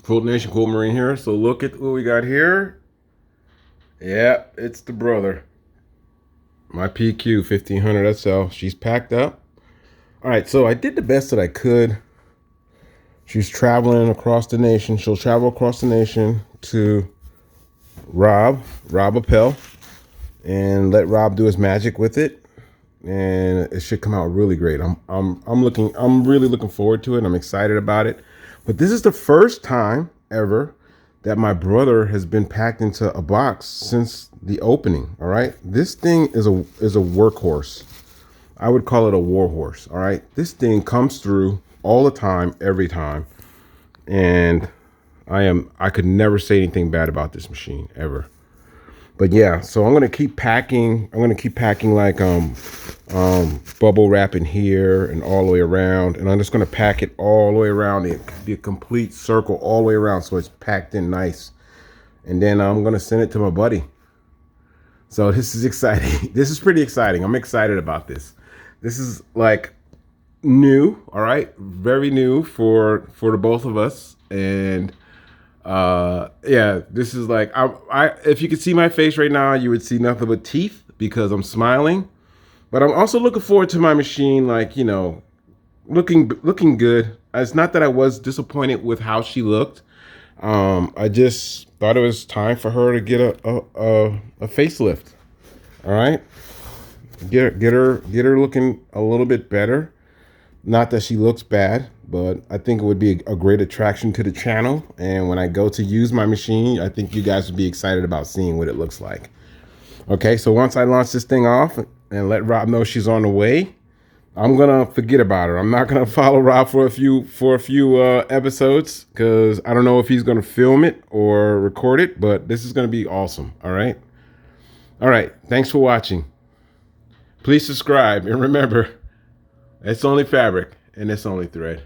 Quilt Nation, Quilt Marine here. So look at what we got here. Yeah, it's the brother. My PQ1500 SL. She's packed up. All right, so I did the best that I could. She's traveling across the nation. She'll travel across the nation to Rob Appell, and let Rob do his magic with it. And it should come out really great. I'm really looking forward to it. I'm excited about it. But this is the first time ever that my brother has been packed into a box since the opening. All right, this thing is a workhorse. I would call it a war horse. All right, this thing comes through all the time, every time, and I could never say anything bad about this machine ever. But yeah, so I'm gonna keep packing. I'm gonna keep packing like bubble wrap in here and all the way around, and I'm just gonna pack it all the way around. It be a complete circle all the way around, so it's packed in nice. And then I'm gonna send it to my buddy. So this is exciting. This is pretty exciting. I'm excited about this. This is like new, all right, very new for the both of us. And yeah, this is like I if you could see my face right now, you would see nothing but teeth because I'm smiling. But I'm also looking forward to my machine, like, you know, looking good. It's not that I was disappointed with how she looked. I just thought it was time for her to get a facelift. All right, get her looking a little bit better. Not that she looks bad, but I think it would be a great attraction to the channel. And when I go to use my machine, I think you guys would be excited about seeing what it looks like. Okay, so once I launch this thing off and let Rob know she's on the way, I'm gonna forget about her. I'm not gonna follow Rob for a few episodes because I don't know if he's gonna film it or record it, but this is gonna be awesome. All right. Thanks for watching. Please subscribe, and remember, it's only fabric and it's only thread.